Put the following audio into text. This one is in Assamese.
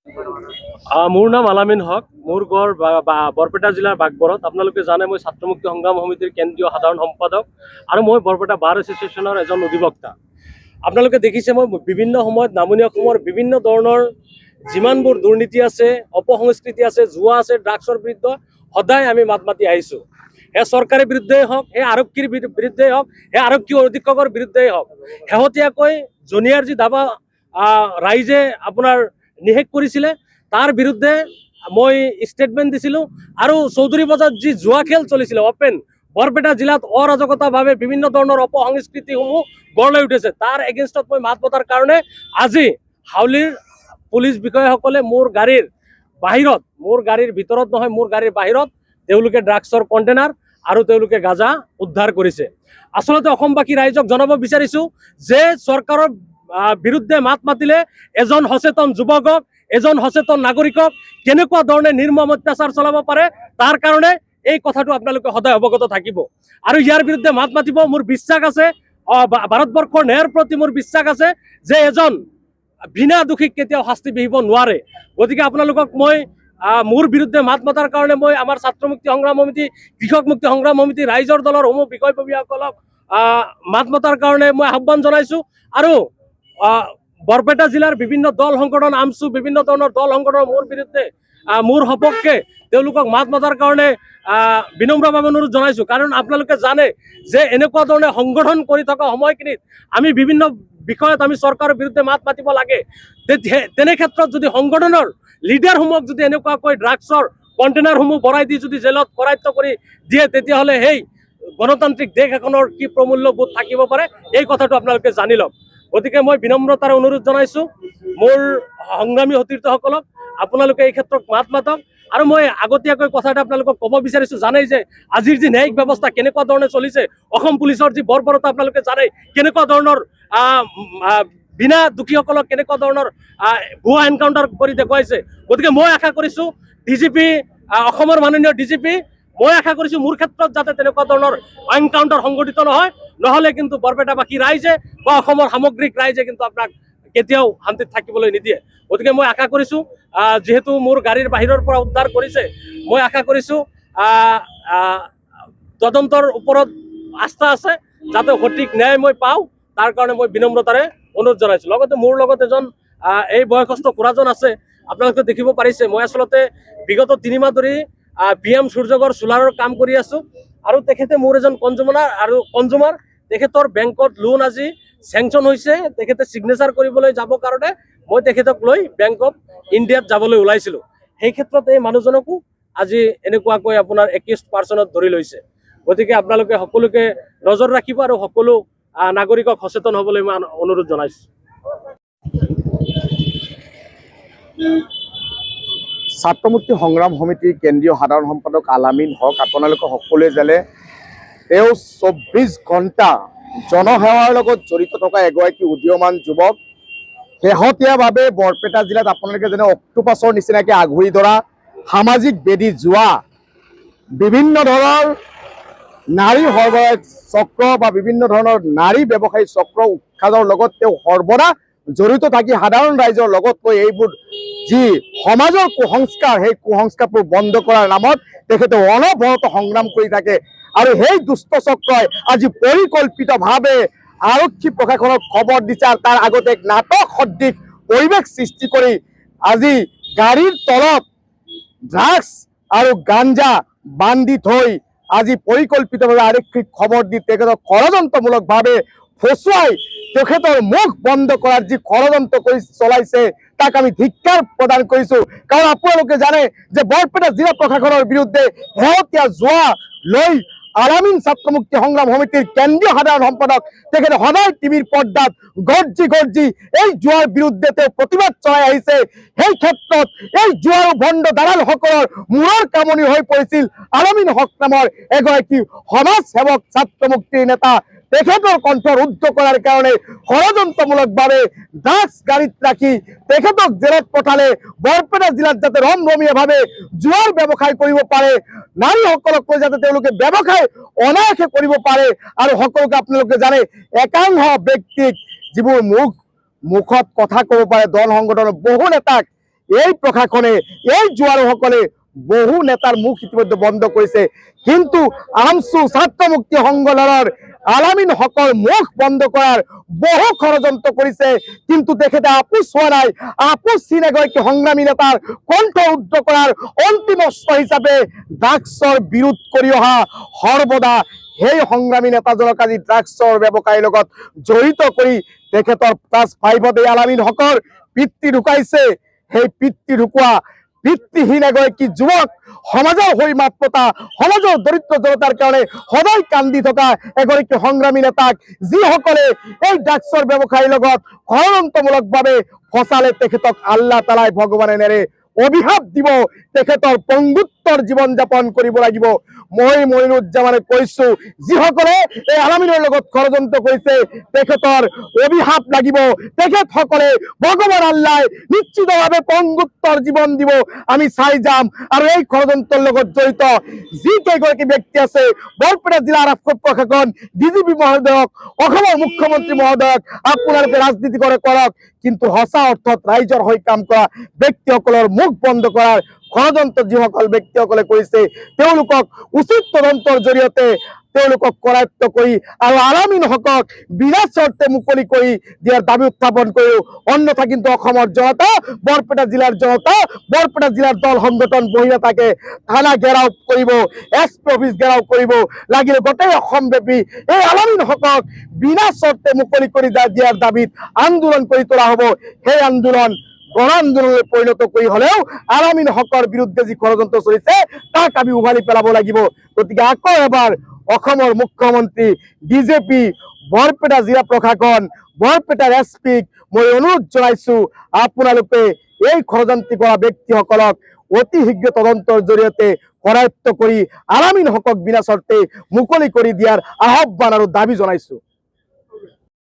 মোৰ নাম আলামিন হক। মোৰ ঘৰ বৰপেটা জিলাৰ বাগবৰত। আপোনালোকে জানে মই ছাত্ৰ মুক্তি সংগ্ৰাম সমিতিৰ কেন্দ্ৰীয় সাধাৰণ সম্পাদক আৰু মই বৰপেটা বাৰ এছ'চিয়েশ্যনৰ এজন অধিবক্তা। আপোনালোকে দেখিছে মই বিভিন্ন সময়ত নামনি অসমৰ বিভিন্ন ধৰণৰ যিমানবোৰ দুৰ্নীতি আছে, অপসংস্কৃতি আছে, জুৱা আছে, ড্ৰাগছৰ বিৰুদ্ধে সদায় আমি মাত মাতি আহিছোঁ। সেই চৰকাৰৰ বিৰুদ্ধেই হওক, সেই আৰক্ষীৰ বিৰুদ্ধেই হওক, সেই আৰক্ষী অধীক্ষকৰ বিৰুদ্ধেই হওক। শেহতীয়াকৈ জনিয়াৰ যি দাবা ৰাইজে আপোনাৰ নিষেধ কৰিছিলে, তাৰ বিৰুদ্ধে মই ষ্টেটমেণ্ট দিছিলোঁ। আৰু চৌধুৰী বজাৰত যি জুৱা খেল চলিছিলে অপেন, বৰপেটা জিলাত অৰাজকতাভাৱে বিভিন্ন ধৰণৰ অপসংস্কৃতিসমূহ গঢ় লৈ উঠিছে, তাৰ এগেইনষ্টত মই মাত মতাৰ কাৰণে আজি হাউলিৰ পুলিচ বিষয়াসকলে মোৰ গাড়ীৰ বাহিৰত, মোৰ গাড়ীৰ ভিতৰত নহয়, মোৰ গাড়ীৰ বাহিৰত তেওঁলোকে ড্ৰাগছৰ কণ্টেইনাৰ আৰু তেওঁলোকে গাঁজা উদ্ধাৰ কৰিছে। আচলতে অসমবাসী ৰাইজক জনাব বিচাৰিছোঁ যে চৰকাৰৰ বিৰুদ্ধে মাত মাতিলে এজন সচেতন যুৱকক, এজন সচেতন নাগৰিকক কেনেকুৱা ধৰণে নিৰ্মম অত্যাচাৰ চলাব পাৰে, তাৰ কাৰণে এই কথাটো আপোনালোকে সদায় অৱগত থাকিব আৰু ইয়াৰ বিৰুদ্ধে মাত মাতিব। মোৰ বিশ্বাস আছে, ভাৰতবৰ্ষৰ ন্যায়ৰ প্ৰতি মোৰ বিশ্বাস আছে যে এজন বিনা দোষীক কেতিয়াও শাস্তি বিহিব নোৱাৰে। গতিকে আপোনালোকক মই মোৰ বিৰুদ্ধে মাত মতাৰ কাৰণে মই আমাৰ ছাত্ৰ মুক্তি সংগ্ৰাম সমিতি, কৃষক মুক্তি সংগ্ৰাম সমিতি, ৰাইজৰ দলৰ সমূহ বিষয়ববীয়াসকলক মাত মতাৰ কাৰণে মই আহ্বান জনাইছোঁ। আৰু বৰপেটা জিলাৰ বিভিন্ন দল সংগঠন, আমচু বিভিন্ন ধৰণৰ দল সংগঠন মোৰ বিৰুদ্ধে, মোৰ সপক্ষে তেওঁলোকক মাত মতাৰ কাৰণে বিনম্ৰভাৱে অনুৰোধ জনাইছোঁ। কাৰণ আপোনালোকে জানে যে এনেকুৱা ধৰণে সংগঠন কৰি থকা সময়খিনিত আমি বিভিন্ন বিষয়ত আমি চৰকাৰৰ বিৰুদ্ধে মাত মাতিব লাগে। তেনে ক্ষেত্ৰত যদি সংগঠনৰ লিডাৰসমূহক যদি এনেকুৱাকৈ ড্ৰাগছৰ কণ্টেইনাৰসমূহ ভৰাই দি যদি জেলত কৰায়ত্ব কৰি দিয়ে, তেতিয়াহ'লে সেই গণতান্ত্ৰিক দেশ এখনৰ কি প্ৰমূল্যবোধ থাকিব পাৰে, এই কথাটো আপোনালোকে জানি লওক। গতিকে মই বিনম্ৰতাৰে অনুৰোধ জনাইছোঁ মোৰ সংগ্ৰামী সতীৰ্থসকলক, আপোনালোকে এই ক্ষেত্ৰত মাত মাতক। আৰু মই আগতীয়াকৈ কথা এটা আপোনালোকক ক'ব বিচাৰিছোঁ, জানেই যে আজিৰ যি ন্যায়িক ব্যৱস্থা কেনেকুৱা ধৰণে চলিছে, অসম পুলিচৰ যি বৰ্বৰতা আপোনালোকে জানে, কেনেকুৱা ধৰণৰ বিনা দোষীসকলক কেনেকুৱা ধৰণৰ ভুৱা এনকাউণ্টাৰ কৰি দেখুৱাইছে। গতিকে মই আশা কৰিছোঁ ডিজিপি, অসমৰ মাননীয় ডিজিপি, মই আশা কৰিছোঁ মোৰ ক্ষেত্ৰত যাতে তেনেকুৱা ধৰণৰ এনকাউণ্টাৰ সংঘটিত নহয়, নহ'লে কিন্তু বৰপেটাবাসী ৰাইজে বা অসমৰ সামগ্ৰিক ৰাইজে কিন্তু আপোনাক কেতিয়াও শান্তিত থাকিবলৈ নিদিয়ে। গতিকে মই আশা কৰিছোঁ, যিহেতু মোৰ গাড়ীৰ বাহিৰৰ পৰা উদ্ধাৰ কৰিছে, মই আশা কৰিছোঁ তদন্তৰ ওপৰত আস্থা আছে, যাতে সঠিক ন্যায় মই পাওঁ, তাৰ কাৰণে মই বিনম্ৰতাৰে অনুৰোধ জনাইছোঁ। লগতে মোৰ লগত এজন এই বয়সস্থ খুৰাজন আছে, আপোনালোকে দেখিব পাৰিছে। মই আচলতে বিগত 3 মাহ ধৰি PM সূৰ্যগড় চোলাৰৰ কাম কৰি আছোঁ আৰু তেখেতে মোৰ এজন কনজুমাৰ, তেখেতৰ বেংকত লোন আজি চেংচন হৈছে, তেখেতে ছিগনেচাৰ কৰিবলৈ যাবৰ কাৰণে মই তেখেতক লৈ বেংক অফ ইণ্ডিয়াত যাবলৈ ওলাইছিলোঁ। সেই ক্ষেত্ৰত এই মানুহজনকো আজি এনেকুৱাকৈ আপোনাৰ 21 পাৰ্চনত ধৰি লৈছে। গতিকে আপোনালোকে সকলোকে নজৰ ৰাখিব আৰু সকলো নাগৰিকক সচেতন হ'বলৈ মই অনুৰোধ জনাইছোঁ। ছাত্ৰ মুক্তি সংগ্ৰাম সমিতিৰ কেন্দ্ৰীয় সাধাৰণ সম্পাদক আলামিন হক। আপোনালোকে সকলোৱে জানে তেওঁ 24 ঘণ্টা জনসেৱাৰ লগত জড়িত থকা এগৰাকী উদীয়মান যুৱক। শেহতীয়াভাৱে বৰপেটা জিলাত আপোনালোকে জানে অক্টোপাছৰ নিচিনাকৈ আগুৰি ধৰা সামাজিক বেদী জুৱা, বিভিন্ন ধৰণৰ নাৰী সৰবৰাহ চক্ৰ বা বিভিন্ন ধৰণৰ নাৰী ব্যৱসায়ী চক্ৰ উৎখাদৰ লগত তেওঁ সৰ্বদা জড়িত থাকি সাধাৰণ ৰাইজৰ লগত কৈ এইবোৰ যি সমাজৰ কুসংস্কাৰ, সেই কুসংস্কাৰবোৰ বন্ধ কৰাৰ নামত তেখেতে অনবৰত সংগ্ৰাম কৰি থাকে। আৰু সেই দুষ্ট চক্ৰই আজি পৰিকল্পিতভাৱে আৰক্ষী প্ৰশাসনক খবৰ দিছে। তাৰ আগতে এক নাটক সদৃশ পৰিৱেশ সৃষ্টি কৰি আজি গাড়ীৰ তলত ড্ৰাগছ আৰু গাঞ্জা বান্ধি থৈ আজি পৰিকল্পিতভাৱে আৰক্ষীক খবৰ দি তেখেতক ষড়যন্ত্ৰমূলকভাৱে ফচুৱাই তেখেতৰ মুখ বন্ধ কৰাৰ যি ষড়যন্ত্ৰ কৰি চলাইছে, তাক আমি ধিক্কাৰ প্ৰদান কৰিছোঁ। কাৰণ আপোনালোকে জানে যে বৰপেটা জিলা প্ৰশাসনৰ বিৰুদ্ধে শেহতীয়া জুৱা লৈ আলামিন ছাত্ৰ মুক্তি সংগ্ৰাম সমিতিৰ কেন্দ্ৰীয় সাধাৰণ সম্পাদক তেখেতে সদায় টিভিৰ পৰ্দাত গৰ্জি এই জুৱাৰ বিৰুদ্ধে তেওঁ প্ৰতিবাদ চলাই আহিছে। সেই ক্ষেত্ৰত এই জুৱাৰ ভণ্ড দালালসকলৰ মূৰৰ কামনি হৈ পৰিছিল আলামিন হক নামৰ এগৰাকী সমাজ সেৱক, ছাত্ৰ মুক্তিৰ নেতা। তেখেতৰ কণ্ঠ ৰুদ্ধ কৰাৰ কাৰণে ষড়যন্ত্ৰমূলকভাৱে ড্ৰাগছ গাড়ীত ৰাখি তেখেতক জেলত পঠালে বৰপেটা জিলাত যাতে ৰমৰমীয়াভাৱে জুৱাৰ ব্যৱসায় কৰিব পাৰে, নাৰীসকলক লৈ যাতে তেওঁলোকে ব্যৱসায় অনায়াসে কৰিব পাৰে। আৰু সকলোকে আপোনালোকে জানে একাংশ ব্যক্তিক যিবোৰ মুখত কথা ক'ব পাৰে, দল সংগঠনৰ বহু নেতাক এই প্ৰশাসনে, এই জোৱাৰসকলে বহু নেতাৰ মুখ ইতিমধ্যে বন্ধ কৰিছে, কিন্তু আমছু ছাত্ৰ মুক্তি সংগঠনৰ আলামিন হকৰ মুখ বন্ধ কৰাৰ বহু ষড়যন্ত্ৰ কৰিছে, কিন্তু তেখেতে আপোচ হোৱা নাই। আপোচ চীন এগৰাকী সংগ্ৰামী নেতাৰ কণ্ঠ উদ্ধ কৰাৰ অন্তিম অস্ত্ৰ হিচাপে ড্ৰাগছৰ বিৰোধ কৰি অহা সৰ্বদা সেই সংগ্ৰামী নেতাজনক আজি ড্ৰাগছৰ ব্যৱসায়ীৰ লগত জড়িত কৰি তেখেতৰ ক্লাছ 5ত এই আলামিন হকৰ পিতৃ ঢুকাইছে। সেই পিতৃ ঢুকুৱা পিতৃহীন এগৰাকী যুৱক, সমাজৰ হৈ মাত পতা, সমাজৰ দৰিদ্ৰ জনতাৰ কাৰণে সদায় কান্দি থকা এগৰাকী সংগ্ৰামী নেতাক যিসকলে এই ড্ৰাগছৰ ব্যৱসায়ীৰ লগত ষড়যন্ত্ৰমূলকভাৱে ফচালে, তেখেতক আল্লাহ তালাই ভগৱানে নেৰে অভিশাপ দিব, তেখেতৰ পংগুত্বৰ জীৱন যাপন কৰিব লাগিব। মই মনিৰুজ্জামানে কৈছো, যিসকলে এই আলামিনৰ লগত ষড়যন্ত্ৰ কৰিছে তেখেতৰ অভিশাপ লাগিব, তেখেতসকলে ভগৱান আল্লাহ নিশ্চিতভাৱে পংগুত্বৰ জীৱন দিব, আমি চাই যাম। আৰু এই ষড়যন্ত্ৰৰ লগত জড়িত যি কেইগৰাকী ব্যক্তি আছে, বৰপেটা জিলাৰ প্ৰশাসন, ডিজিপি মহোদয়ক, অসমৰ মুখ্যমন্ত্ৰী মহোদয়ক আপোনালোকে ৰাজনীতি কৰক, কিন্তু সঁচা অৰ্থত ৰাইজৰ হৈ কাম কৰা ব্যক্তিসকলৰ মুখ বন্ধ কৰাৰ ষড়যন্ত্ৰ যিসকল ব্যক্তিসকলে কৰিছে তেওঁলোকক উচিত তদন্তৰ জৰিয়তে তেওঁলোকক কৰায়ত্ব কৰি আৰু আলামিন হকক বিনা চৰ্তে মুকলি কৰি দিয়াৰ দাবী উত্থাপন কৰিও। অন্যথা কিন্তু অসমৰ জনতা, বৰপেটা জিলাৰ জনতা, বৰপেটা জিলাৰ দল সংগঠন বহি নাথাকে, থানা ঘেৰাও কৰিব, SP অফিচ ঘেৰাও কৰিব, লাগিলে গোটেই অসমব্যাপী এই আলামিন হকক বিনা চৰ্তে মুকলি কৰি দিয়াৰ দাবীত আন্দোলন কৰি তোলা হ'ব। সেই আন্দোলন গণ আন্দোলনলৈ পৰিণত কৰি হলেও আলামিন হকৰ বিৰুদ্ধে যি ষড়যন্ত্ৰ চলিছে তাক আমি উভালি পেলাব লাগিব। গতিকে আকৌ এবাৰ অসমৰ মুখ্যমন্ত্ৰী, ডিজিপি, বৰপেটা জিলা প্ৰশাসন, বৰপেটাৰ SPক মই অনুৰোধ জনাইছো, আপোনালোকে এই ষড়যন্ত্ৰী কৰা ব্যক্তিসকলক অতি শীঘ্ৰে তদন্তৰ জৰিয়তে কৰায়ত্ব কৰি আলামিন হকক বিনা চৰ্তে মুকলি কৰি দিয়াৰ আহ্বান আৰু দাবী জনাইছো।